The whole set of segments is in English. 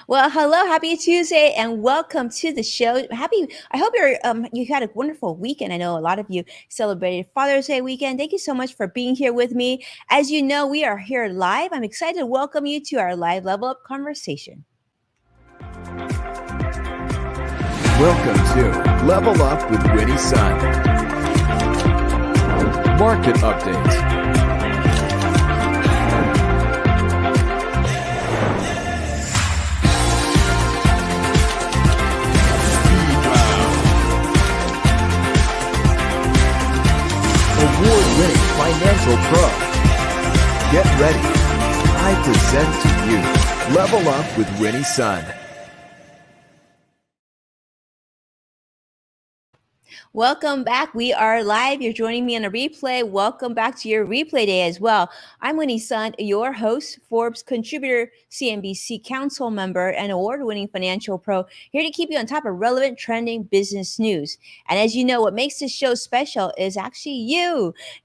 Well, hello, happy Tuesday, and welcome to the show. I hope you had a wonderful weekend. I know a lot of you celebrated Father's Day weekend. Thank you so much for being here with me. As you know, we are here live. I'm excited to welcome you to our live level up conversation. Welcome to Level Up with Winnie Sun. Market updates. Award-winning financial pro. Get ready. I present to you Level Up with Winnie Sun. Welcome back. We are live. You're joining me on a replay. Welcome back to your replay day as well. I'm Winnie Sun, your host, Forbes contributor, CNBC council member, and award-winning financial pro, here to keep you on top of relevant, trending business news. And as you know, what makes this show special is actually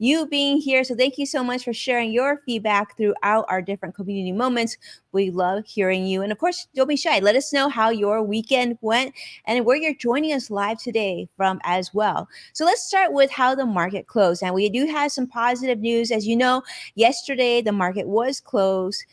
you being here. So thank you so much for sharing your feedback throughout our different community moments. We love hearing you. And of course, don't be shy. Let us know how your weekend went and where you're joining us live today from as well. So let's start with how the market closed. And we do have some positive news. As you know, yesterday the market was closed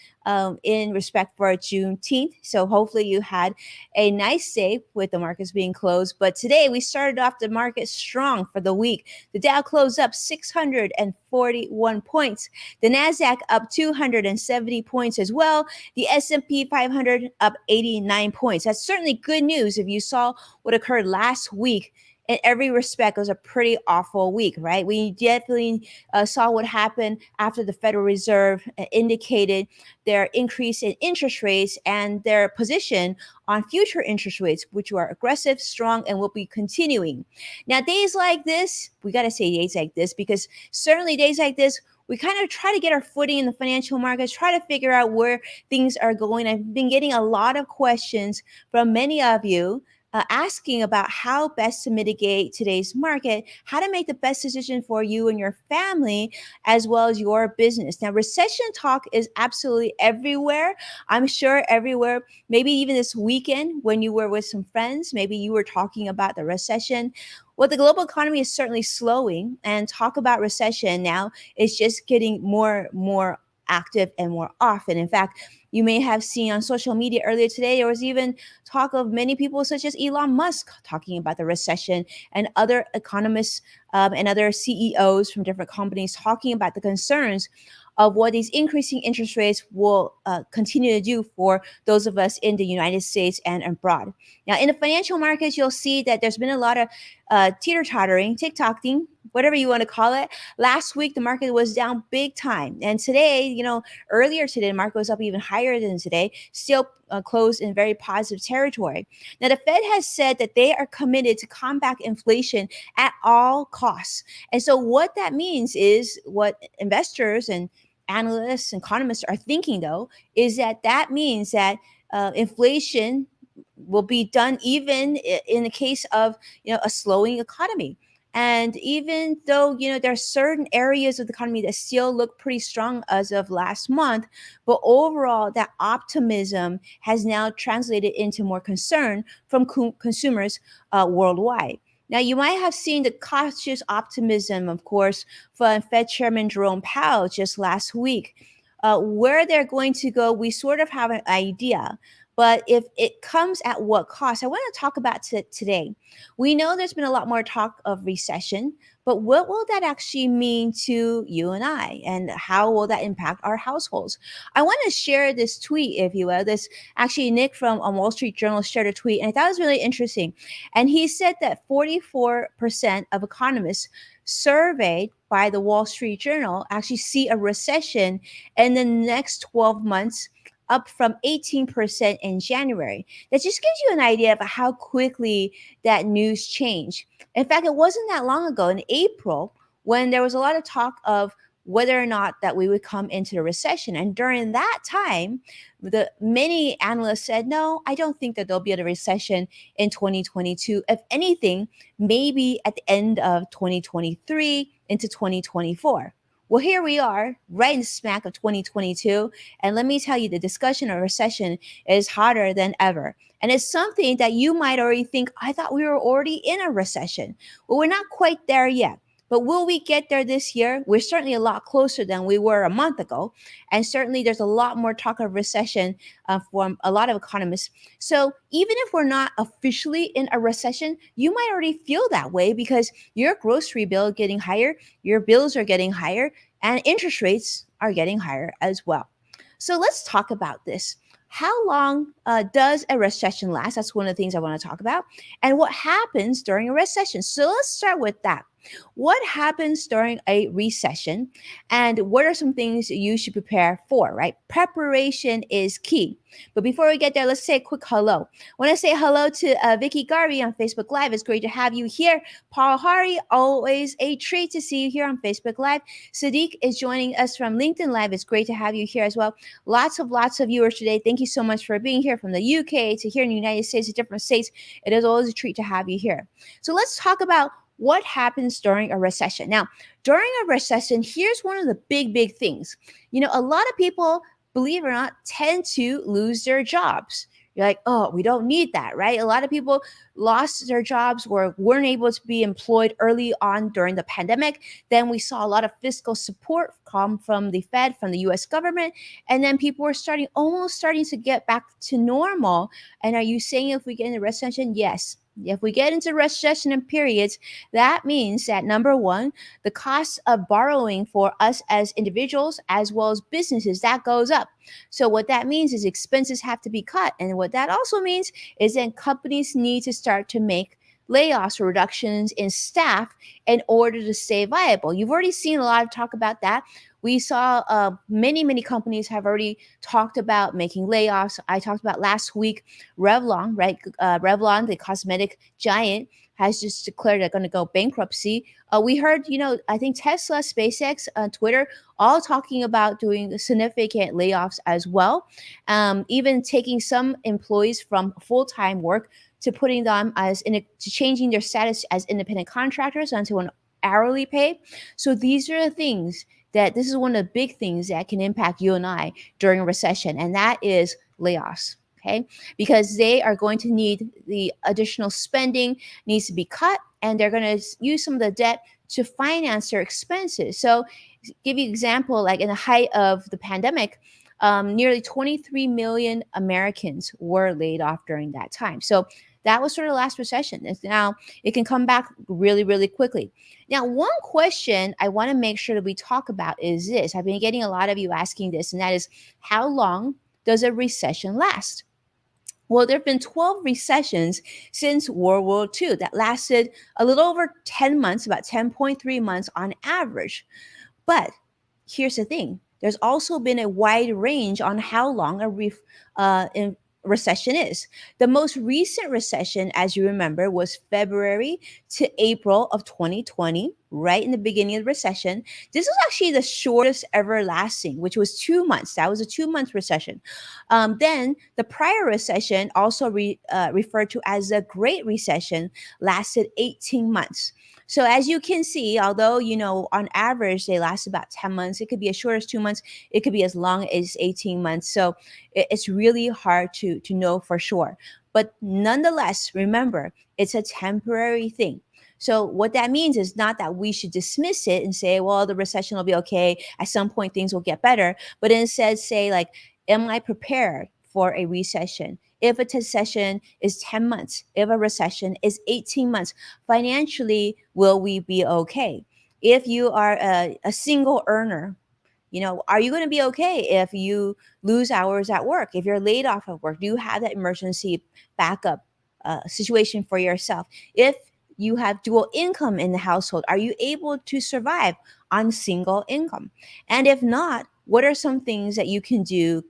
in respect for Juneteenth. So hopefully you had a nice day with the markets being closed. But today we started off the market strong for the week. The Dow closed up 641 points. The Nasdaq up 270 points as well. The S&P 500 up 89 points. That's certainly good news if you saw what occurred last week. In every respect, it was a pretty awful week, right? We definitely saw what happened after the Federal Reserve indicated their increase in interest rates and their position on future interest rates, which are aggressive, strong, and will be continuing. Now, days like this, we got to say days like this, because certainly days like this, we kind of try to get our footing in the financial markets, try to figure out where things are going. I've been getting a lot of questions from many of you asking about how best to mitigate today's market, how to make the best decision for you and your family, as well as your business. Now, recession talk is absolutely everywhere. I'm sure everywhere, maybe even this weekend when you were with some friends, maybe you were talking about the recession. Well, the global economy is certainly slowing, and talk about recession now is just getting more active and more often. In fact, you may have seen on social media earlier today, there was even talk of many people such as Elon Musk talking about the recession, and other economists and other CEOs from different companies talking about the concerns of what these increasing interest rates will continue to do for those of us in the United States and abroad. Now, in the financial markets, you'll see that there's been a lot of teeter-tottering, tick-tocking, whatever you want to call it. Last week, the market was down big time. And today, earlier today, the market was up even higher than today, still closed in very positive territory. Now, the Fed has said that they are committed to combat inflation at all costs. And so what that means is what investors and analysts and economists are thinking, though, is that means that inflation will be done even in the case of a slowing economy. And even though there are certain areas of the economy that still look pretty strong as of last month, but overall that optimism has now translated into more concern from consumers worldwide. Now, you might have seen the cautious optimism, of course, from Fed Chairman Jerome Powell just last week. Where they're going to go, we sort of have an idea. But if it comes at what cost, I want to talk about today. We know there's been a lot more talk of recession, but what will that actually mean to you and I? And how will that impact our households? I want to share this tweet, if you will. This actually, Nick from Wall Street Journal shared a tweet, and I thought it was really interesting. And he said that 44% of economists surveyed by the Wall Street Journal actually see a recession in the next 12 months, up from 18% in January. That just gives you an idea of how quickly that news changed. In fact, it wasn't that long ago in April when there was a lot of talk of whether or not that we would come into the recession. And during that time, many analysts said, no, I don't think that there'll be a recession in 2022. If anything, maybe at the end of 2023 into 2024. Well, here we are, right in the smack of 2022. And let me tell you, the discussion of recession is hotter than ever. And it's something that you might already think, I thought we were already in a recession. Well, we're not quite there yet. But will we get there this year? We're certainly a lot closer than we were a month ago. And certainly there's a lot more talk of recession from a lot of economists. So even if we're not officially in a recession, you might already feel that way because your grocery bill getting higher, your bills are getting higher, and interest rates are getting higher as well. So let's talk about this. How long does a recession last? That's one of the things I want to talk about. And what happens during a recession? So let's start with that. What happens during a recession? And what are some things you should prepare for, right? Preparation is key. But before we get there, let's say a quick hello. I want to say hello to Vicky Garvey on Facebook Live. It's great to have you here. Paul Hari, always a treat to see you here on Facebook Live. Sadiq is joining us from LinkedIn Live. It's great to have you here as well. Lots of viewers today. Thank you so much for being here from the UK to here in the United States, to different states. It is always a treat to have you here. So let's talk about what happens during a recession. Now, during a recession, here's one of the big things. You know, a lot of people, believe it or not, tend to lose their jobs. You're like, oh, we don't need that, right? A lot of people lost their jobs or weren't able to be employed early on during the pandemic. Then we saw a lot of fiscal support come from the Fed, from the US government. And then people were almost starting to get back to normal. And are you saying if we get in a recession? Yes. If we get into recession and periods, that means that number one, the cost of borrowing for us as individuals as well as businesses, that goes up. So what that means is expenses have to be cut. And what that also means is that companies need to start to make layoffs or reductions in staff in order to stay viable. You've already seen a lot of talk about that. We saw many companies have already talked about making layoffs. I talked about last week, Revlon, right? Revlon, the cosmetic giant, has just declared they're going to go bankruptcy. We heard, I think Tesla, SpaceX, Twitter, all talking about doing significant layoffs as well. Even taking some employees from full-time work to putting them to changing their status as independent contractors onto an hourly pay. So these are the things that this is one of the big things that can impact you and I during a recession, and that is layoffs. Okay, because they are going to need the additional spending needs to be cut, and they're going to use some of the debt to finance their expenses. So, give you an example, like in the height of the pandemic, nearly 23 million Americans were laid off during that time. So that was sort of the last recession. Now it can come back really quickly. Now, one question I want to make sure that we talk about is this. I've been getting a lot of you asking this, and that is, how long does a recession last? Well, there have been 12 recessions since World War II that lasted a little over 10 months, about 10.3 months on average. But here's the thing. There's also been a wide range on how long a recession is. The most recent recession, as you remember, was February to April of 2020, right in the beginning of the recession. This was actually the shortest ever lasting, which was 2 months. That was a 2-month recession. Then the prior recession, also referred to as the Great Recession, lasted 18 months. So as you can see, although, on average, they last about 10 months, it could be as short as 2 months, it could be as long as 18 months. So it's really hard to know for sure. But nonetheless, remember, it's a temporary thing. So what that means is not that we should dismiss it and say, well, the recession will be okay. At some point, things will get better. But instead say, like, am I prepared for a recession? If a recession is 10 months, if a recession is 18 months, financially, will we be okay? If you are a single earner, are you going to be okay if you lose hours at work? If you're laid off of work, do you have that emergency backup situation for yourself? If you have dual income in the household, are you able to survive on single income? And if not, what are some things that you can do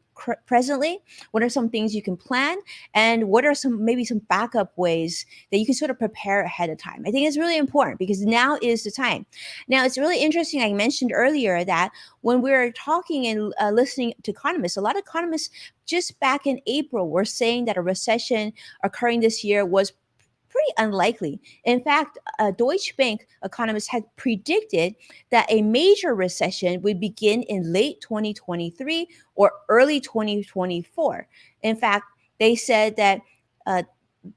presently? What are some things you can plan? And what are maybe some backup ways that you can sort of prepare ahead of time? I think it's really important because now is the time. Now, it's really interesting. I mentioned earlier that when we were talking and listening to economists, a lot of economists just back in April were saying that a recession occurring this year was pretty unlikely. In fact, Deutsche Bank economists had predicted that a major recession would begin in late 2023 or early 2024. In fact, they said that uh,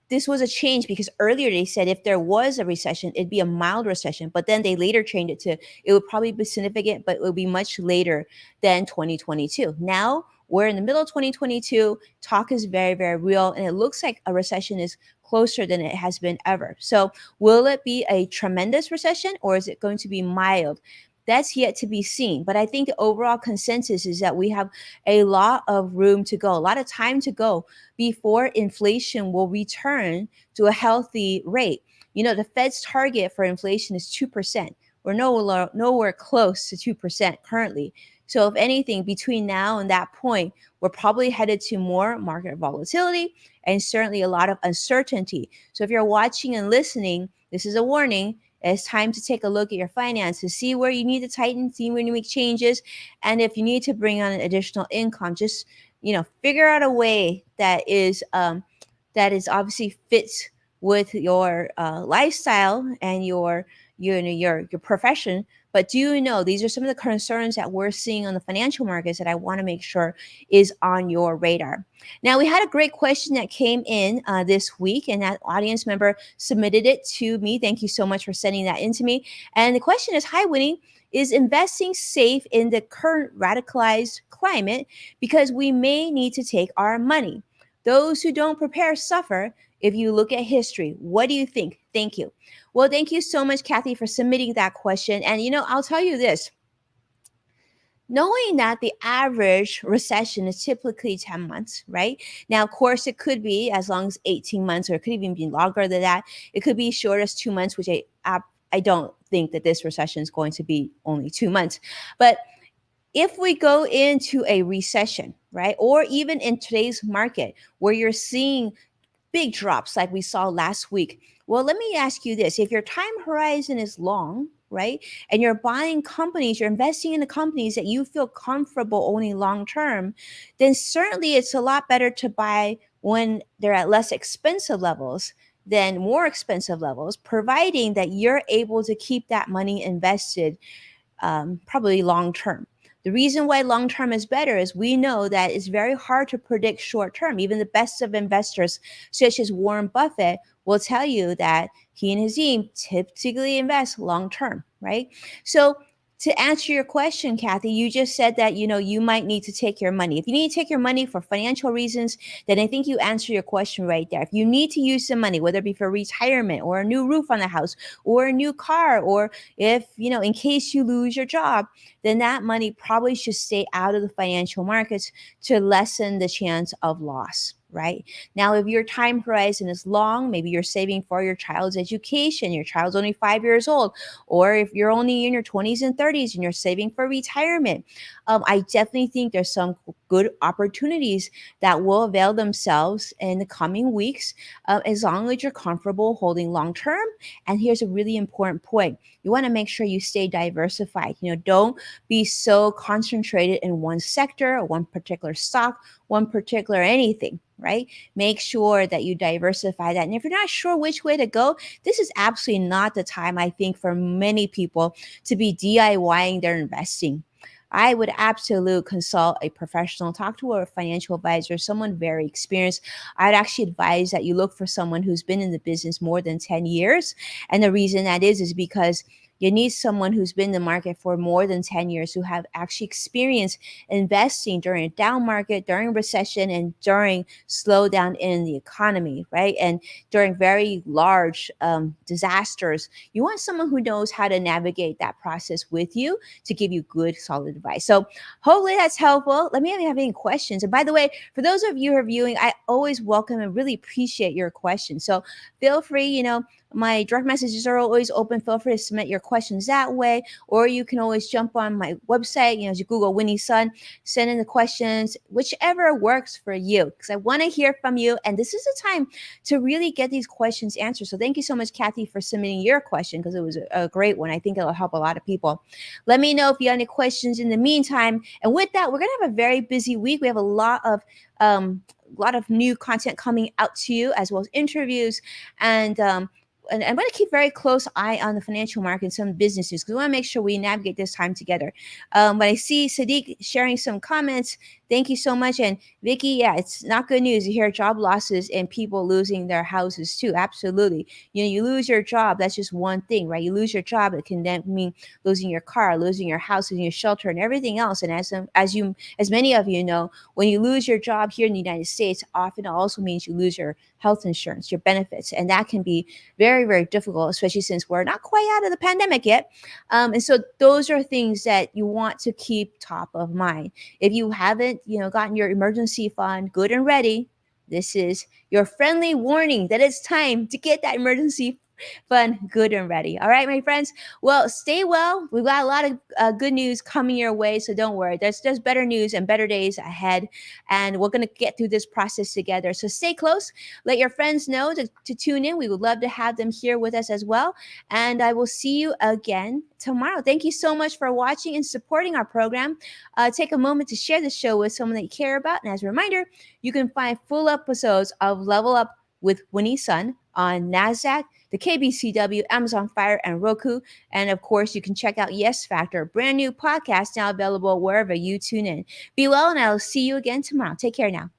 this was a change because earlier they said if there was a recession, it'd be a mild recession, but then they later changed it to it would probably be significant, but it would be much later than 2022. Now we're in the middle of 2022. Talk is very, very real, and it looks like a recession is closer than it has been ever. So, will it be a tremendous recession or is it going to be mild? That's yet to be seen. But I think the overall consensus is that we have a lot of room to go, a lot of time to go before inflation will return to a healthy rate. You know, the Fed's target for inflation is 2%. We're nowhere close to 2% currently. So, if anything, between now and that point, we're probably headed to more market volatility and certainly a lot of uncertainty. So, if you're watching and listening, this is a warning. It's time to take a look at your finances, see where you need to tighten, see where you make changes, and if you need to bring on additional income, just figure out a way that is obviously fits with your lifestyle and your profession. But do you know these are some of the concerns that we're seeing on the financial markets that I want to make sure is on your radar. Now, we had a great question that came in this week, and that audience member submitted it to me. Thank you so much for sending that in to me. And the question is, hi, Winnie, is investing safe in the current radicalized climate because we may need to take our money? Those who don't prepare suffer. If you look at history, what do you think? Thank you. Well, thank you so much, Kathy, for submitting that question. And, I'll tell you this. Knowing that the average recession is typically 10 months, right? Now, of course, it could be as long as 18 months, or it could even be longer than that. It could be short as 2 months, which I don't think that this recession is going to be only 2 months. But if we go into a recession, right, or even in today's market where you're seeing big drops like we saw last week, well, let me ask you this. If your time horizon is long, right, and you're buying companies, you're investing in the companies that you feel comfortable owning long term, then certainly it's a lot better to buy when they're at less expensive levels than more expensive levels, providing that you're able to keep that money invested probably long term. The reason why long term is better is we know that it's very hard to predict short term. Even the best of investors, such as Warren Buffett, will tell you that he and his team typically invest long term, right? So, to answer your question, Kathy, you just said that you might need to take your money. If you need to take your money for financial reasons, then I think you answer your question right there. If you need to use some money, whether it be for retirement or a new roof on the house or a new car, or if in case you lose your job, then that money probably should stay out of the financial markets to lessen the chance of loss. Right now, if your time horizon is long, maybe you're saving for your child's education, your child's only 5 years old, or if you're only in your 20s and 30s and you're saving for retirement, I definitely think there's some good opportunities that will avail themselves in the coming weeks, as long as you're comfortable holding long term. And here's a really important point. You want to make sure you stay diversified. Don't be so concentrated in one sector or one particular stock, one particular anything, right? Make sure that you diversify that. And if you're not sure which way to go, this is absolutely not the time, I think, for many people to be DIYing their investing. I would absolutely consult a professional, talk to a financial advisor, someone very experienced. I'd actually advise that you look for someone who's been in the business more than 10 years. And the reason that is because you need someone who's been in the market for more than 10 years, who have actually experienced investing during a down market, during recession, and during slowdown in the economy, right? And during very large disasters. You want someone who knows how to navigate that process with you to give you good, solid advice. So hopefully that's helpful. Let me know if you have any questions. And by the way, for those of you who are viewing, I always welcome and really appreciate your questions. So feel free, my direct messages are always open. Feel free to submit your questions that way, or you can always jump on my website. As you Google Winnie Sun, send in the questions, whichever works for you, because I want to hear from you. And this is the time to really get these questions answered. So thank you so much, Kathy, for submitting your question, because it was a great one. I think it'll help a lot of people. Let me know if you have any questions in the meantime. And with that, we're going to have a very busy week. We have a lot of lot of new content coming out to you, as well as interviews. And I'm going to keep very close eye on the financial market, some businesses, because we want to make sure we navigate this time together. When I see Sadiq sharing some comments, thank you so much. And Vicky, yeah, it's not good news to hear job losses and people losing their houses too. Absolutely. You lose your job. That's just one thing, right? You lose your job. It can then mean losing your car, losing your house, losing your shelter, and everything else. And as many of you know, when you lose your job here in the United States, often it also means you lose your health insurance, your benefits, and that can be very, very difficult, especially since we're not quite out of the pandemic yet. And so those are things that you want to keep top of mind. If you haven't, gotten your emergency fund good and ready, this is your friendly warning that it's time to get that emergency fund good and ready. All right, my friends. Well, stay well. We've got a lot of good news coming your way, so don't worry. There's better news and better days ahead, and we're gonna get through this process together. So stay close. Let your friends know to tune in. We would love to have them here with us as well. And I will see you again tomorrow. Thank you so much for watching and supporting our program. Take a moment to share the show with someone that you care about. And as a reminder, you can find full episodes of Level Up with Winnie Sun on NASDAQ, the KBCW, Amazon Fire, and Roku. And of course, you can check out Yes Factor, a brand new podcast now available wherever you tune in. Be well, and I'll see you again tomorrow. Take care now.